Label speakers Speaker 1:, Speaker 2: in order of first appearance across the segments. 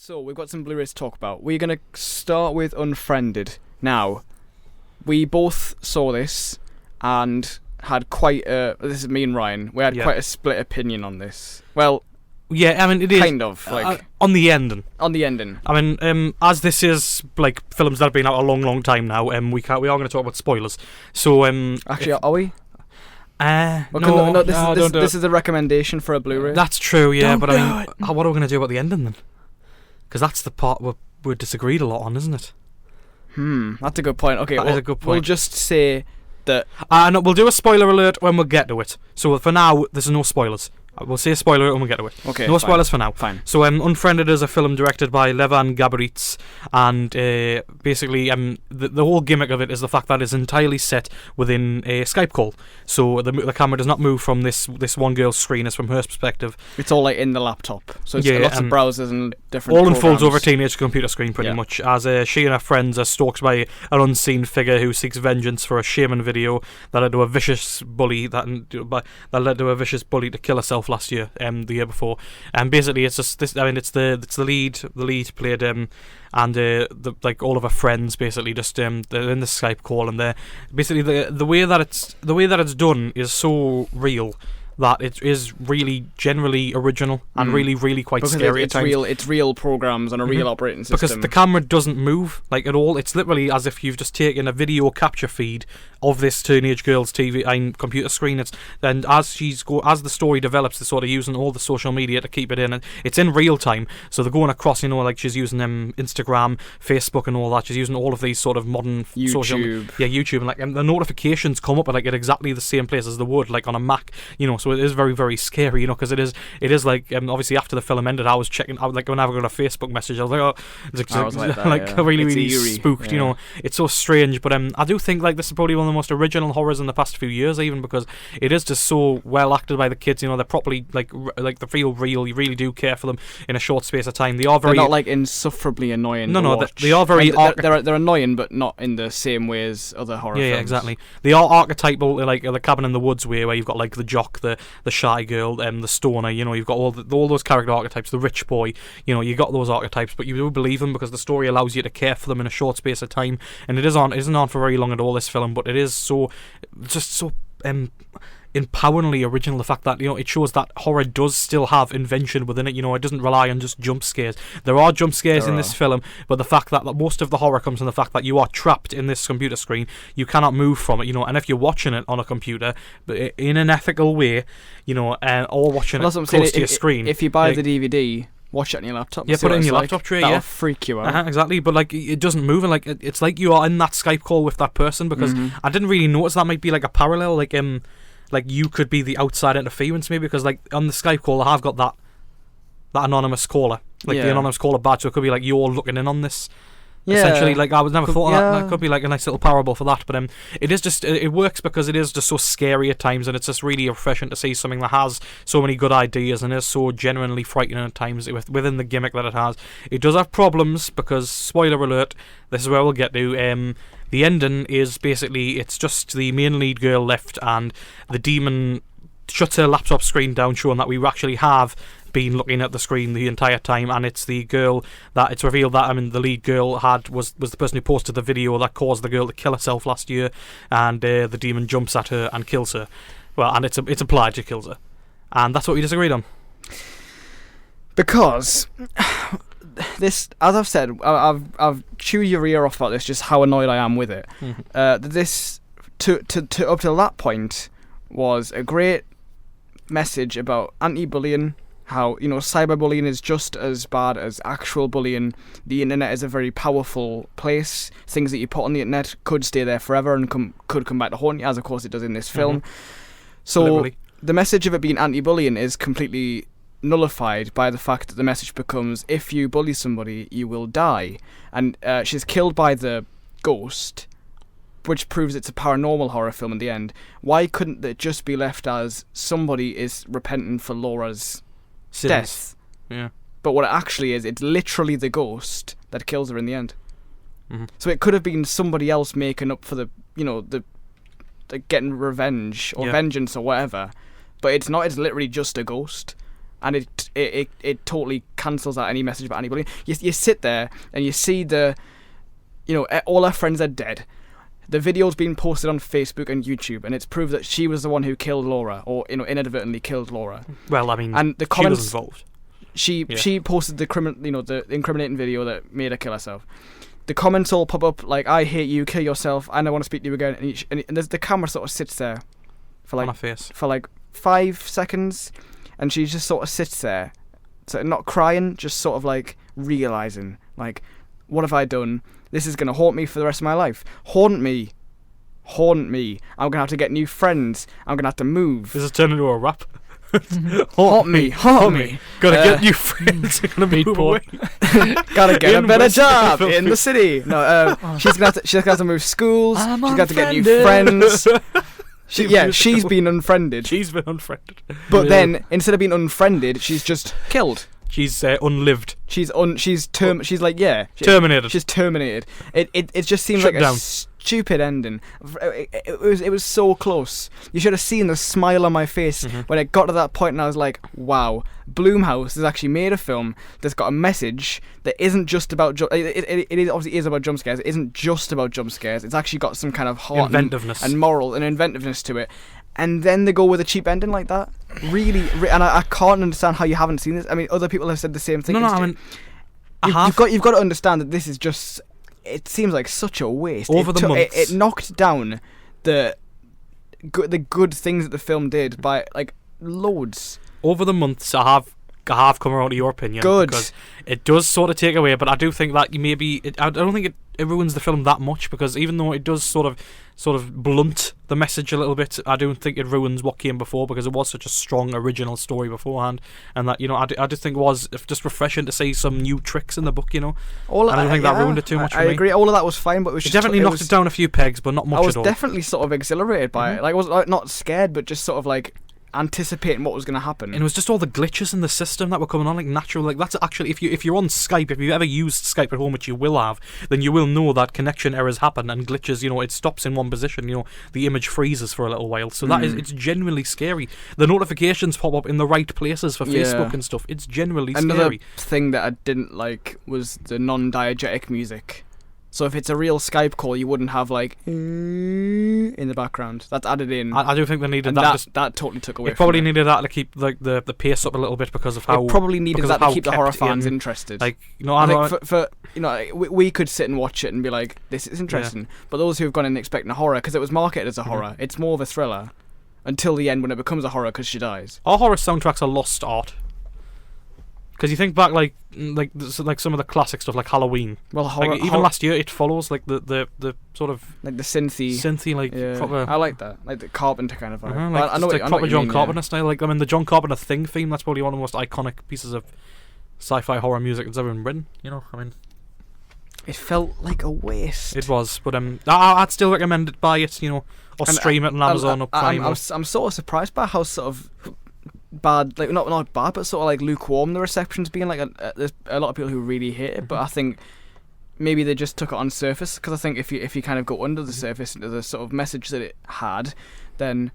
Speaker 1: So, we've got some Blu-rays to talk about. We're going to start with Unfriended. Now, we both saw this and had quite a... This is me and Ryan. We had quite a split opinion on this. Well...
Speaker 2: Yeah, I mean, it is...
Speaker 1: Kind of, like...
Speaker 2: on the ending.
Speaker 1: On the ending.
Speaker 2: I mean, as this is, like, films that have been out a long, long time now, we are going to talk about spoilers. So,
Speaker 1: Actually, are we?
Speaker 2: No,
Speaker 1: this is a recommendation for a Blu-ray.
Speaker 2: That's true, yeah, but I mean, what are we going to do about the ending then? Because that's the part we're disagreed a lot on, isn't it?
Speaker 1: That's a good point. Okay,
Speaker 2: that is a good point.
Speaker 1: We'll just say that...
Speaker 2: No, we'll do a spoiler alert when we get to it. So for now, there's no spoilers. We'll say a spoiler alert when we get to it.
Speaker 1: Okay,
Speaker 2: no spoilers for now.
Speaker 1: Fine.
Speaker 2: So Unfriended is a film directed by Levan Gabaritz, and basically the whole gimmick of it is the fact that it's entirely set within a Skype call. So the camera does not move from this one girl's screen, it's from her perspective.
Speaker 1: It's all like in the laptop. So it's lots of browsers and different
Speaker 2: all
Speaker 1: programs.
Speaker 2: Unfolds over a teenage computer screen pretty much, as she and her friends are stalked by an unseen figure who seeks vengeance for a shaming video that led to a vicious bully to kill herself last year, the year before, and basically it's just this. I mean, it's the lead played like all of her friends basically just they're in the Skype call, and they're basically the way that it's done is so real that it is really generally original and really quite
Speaker 1: because
Speaker 2: scary
Speaker 1: it's
Speaker 2: at times.
Speaker 1: It's real programs on a real operating system.
Speaker 2: Because the camera doesn't move like at all. It's literally as if you've just taken a video capture feed of this teenage girl's TV and computer screen. And as the story develops, they're sort of using all the social media to keep it in. And it's in real time, so they're going across. Like she's using Instagram, Facebook, and all that. She's using all of these sort of modern YouTube, and like the notifications come up at exactly the same place as they would like on a Mac. So it is very, very scary, because it is like obviously after the film ended, I was checking out like whenever I got a Facebook message, I was like, really spooked.
Speaker 1: Yeah.
Speaker 2: It's so strange, but I do think like this is probably one of the most original horrors in the past few years, even because it is just so well acted by the kids. They're properly like they feel real. You really do care for them in a short space of time. They're not like
Speaker 1: insufferably annoying.
Speaker 2: No, they are very.
Speaker 1: They're annoying, but not in the same way as other horror films.
Speaker 2: Yeah, exactly. They are archetypal, like the Cabin in the Woods way, where you've got like the jock, the shy girl, the stoner. You've got all those character archetypes. The rich boy. You got those archetypes, but you do believe them because the story allows you to care for them in a short space of time. And it isn't on for very long at all, this film, but it is so empoweringly original. The fact that it shows that horror does still have invention within it. It doesn't rely on just jump scares. There are jump scares in this film, but the fact that most of the horror comes from the fact that you are trapped in this computer screen, you cannot move from it. And if you're watching it on a computer in an ethical way, or watching it close to your screen,
Speaker 1: if you buy the DVD, watch it on your laptop.
Speaker 2: Yeah, put it in your laptop tray.
Speaker 1: That'll freak you out.
Speaker 2: Exactly, but it doesn't move, and it's like you are in that Skype call with that person, because I didn't really notice that might be like a parallel, like you could be the outside interference maybe, because like on the Skype call I have got that anonymous caller, the anonymous caller badge, so it could be like you're looking in on this. Yeah. Essentially, like I was never thought of that. That could be like a nice little parable for that, but it is just it works because it is just so scary at times, and it's just really refreshing to see something that has so many good ideas and is so genuinely frightening at times within the gimmick that it has. It does have problems because, spoiler alert, this is where we'll get to. The ending is basically it's just the main lead girl left, and the demon shuts her laptop screen down, showing that we actually have been looking at the screen the entire time, and it's the girl that it's revealed that the lead girl was the person who posted the video that caused the girl to kill herself last year, and the demon jumps at her and kills her. Well, and it's implied she kills her, and that's what we disagreed on.
Speaker 1: Because this, as I've said, I've chewed your ear off about this, just how annoyed I am with it. This to up to that point was a great message about anti-bullying. How cyberbullying is just as bad as actual bullying. The internet is a very powerful place. Things that you put on the internet could stay there forever and could come back to haunt you, as of course it does in this film. So literally, the message of it being anti-bullying is completely nullified by the fact that the message becomes, if you bully somebody, you will die. And she's killed by the ghost, which proves it's a paranormal horror film in the end. Why couldn't it just be left as somebody is repenting for Laura's death?
Speaker 2: Yeah.
Speaker 1: But what it actually is, it's literally the ghost that kills her in the end. So it could have been somebody else making up for the getting revenge or vengeance or whatever. But it's not. It's literally just a ghost. and it totally cancels out any message about anybody. You sit there and you see all her friends are dead. The video's been posted on Facebook and YouTube, and it's proved that she was the one who killed Laura, or inadvertently killed Laura.
Speaker 2: Well, I mean,
Speaker 1: and the comments,
Speaker 2: she was involved.
Speaker 1: She posted the incriminating video that made her kill herself. The comments all pop up like, "I hate you, kill yourself, I never want to speak to you again." And there's the camera sort of sits there for
Speaker 2: on her face
Speaker 1: for like 5 seconds, and she just sort of sits there, so not crying, just sort of like realizing, like, what have I done? This is gonna haunt me for the rest of my life. Haunt me. I'm gonna have to get new friends. I'm gonna have to move.
Speaker 2: This has turned into a rap.
Speaker 1: Haunt me.
Speaker 2: Gotta get new friends. Gonna move away.
Speaker 1: Gotta get a better job in the city. No, she's gonna have to move schools. She's gonna have to get new friends. She's been unfriended.
Speaker 2: She's been unfriended.
Speaker 1: But then, instead of being unfriended, she's just killed.
Speaker 2: She's unlived.
Speaker 1: She's terminated. She's terminated. It just seems
Speaker 2: Shut
Speaker 1: like
Speaker 2: down.
Speaker 1: a stupid ending. It was so close. You should have seen the smile on my face when it got to that point, and I was like, wow, Blumhouse has actually made a film that's got a message that isn't just about it obviously is about jump scares. It isn't just about jump scares. It's actually got some kind of heart
Speaker 2: inventiveness
Speaker 1: and moral and inventiveness to it. And then they go with a cheap ending like that. Really, and I can't understand how you haven't seen this. I mean, other people have said the same thing.
Speaker 2: No, I mean,
Speaker 1: you've got to understand that this is just. It seems like such a waste.
Speaker 2: Over the months,
Speaker 1: it knocked down the good things that the film did by like loads.
Speaker 2: Over the months, I have come around to your opinion.
Speaker 1: Good.
Speaker 2: Because it does sort of take away, but I do think that I don't think it ruins the film that much, because even though it does sort of blunt the message a little bit, I don't think it ruins what came before, because it was such a strong original story beforehand, and that I just think it was just refreshing to see some new tricks in the book. I don't think that ruined it too much.
Speaker 1: I agree. All of that was fine, but it
Speaker 2: definitely knocked it down a few pegs, but not much at all.
Speaker 1: I was definitely sort of exhilarated by it. Like, I was not scared, but just sort of like anticipating what was going to happen.
Speaker 2: And it was just all the glitches in the system that were coming on, like natural. Like, that's actually, if you're on Skype, if you've ever used Skype at home, which you will have, then you will know that connection errors happen and glitches. It stops in one position. The image freezes for a little while. So it's genuinely scary. The notifications pop up in the right places for Facebook and stuff. It's genuinely scary.
Speaker 1: Another thing that I didn't like was the non-diegetic music. So if it's a real Skype call, you wouldn't have like in the background. That's added in.
Speaker 2: I do think they needed
Speaker 1: and
Speaker 2: that.
Speaker 1: That totally took away.
Speaker 2: It probably needed that to keep like the pace up a little bit, because of how.
Speaker 1: It probably needed that to keep the horror fans interested.
Speaker 2: Like,
Speaker 1: I think we could sit and watch it and be like, this is interesting. Yeah. But those who've gone in expecting a horror, because it was marketed as a horror, it's more of a thriller until the end when it becomes a horror because she dies.
Speaker 2: Our horror soundtracks are lost art. Because you think back, like some of the classic stuff, like Halloween.
Speaker 1: Well,
Speaker 2: even last year, It Follows, like the sort of
Speaker 1: like the synthy,
Speaker 2: like proper.
Speaker 1: I like that, like the Carpenter kind of vibe.
Speaker 2: Like,
Speaker 1: I know
Speaker 2: like proper John Carpenter
Speaker 1: style.
Speaker 2: style. Like, I mean, the John Carpenter Thing theme. That's probably one of the most iconic pieces of sci-fi horror music that's ever been written. I mean,
Speaker 1: it felt like a waste.
Speaker 2: It was, but I'd still recommend it. Buy it, or stream it on Amazon or Prime.
Speaker 1: I'm sort of surprised by how sort of bad, like not bad, but sort of like lukewarm the reception's been. Like there's a lot of people who really hate it, but I think maybe they just took it on surface, because I think if you kind of go under the surface into the sort of message that it had, then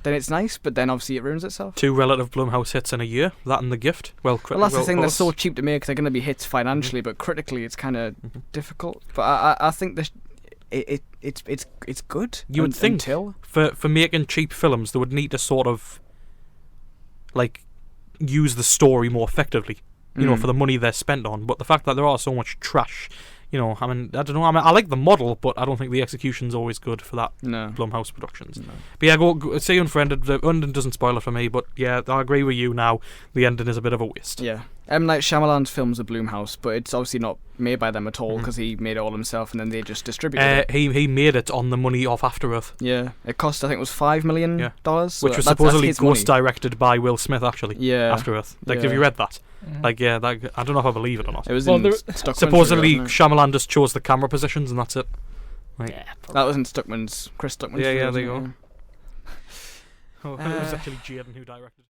Speaker 1: it's nice, but then obviously it ruins itself. 2 relative
Speaker 2: Blumhouse hits in a year, that and The Gift.
Speaker 1: Well, that's the thing, they're so cheap to make, they're going to be hits financially, but critically it's kind of difficult. But I think this it's good.
Speaker 2: You would think for making cheap films, they would need to sort of like use the story more effectively, for the money they're spent on. But the fact that there are so much trash, I mean, I don't know. I mean, I like the model, but I don't think the execution's always good for that.
Speaker 1: No.
Speaker 2: Blumhouse Productions. No. But yeah, go see Unfriended. The ending doesn't spoil it for me, but yeah, I agree with you now. The ending is a bit of a waste.
Speaker 1: Yeah. M. Night Shyamalan's films are Blumhouse, but it's obviously not made by them at all, because he made it all himself and then they just distributed it.
Speaker 2: He made it on the money off After Earth.
Speaker 1: Yeah. It cost, I think it was $5 million. So
Speaker 2: which was supposedly ghost directed by Will Smith, actually.
Speaker 1: Yeah.
Speaker 2: After Earth. Like, have you read that? Like, I don't know if I believe it or not.
Speaker 1: It was
Speaker 2: supposedly Shyamalan just chose the camera positions and that's it. Like,
Speaker 1: that was in Chris Stuckman's.
Speaker 2: Yeah, there you go. It was actually Jaden who directed it.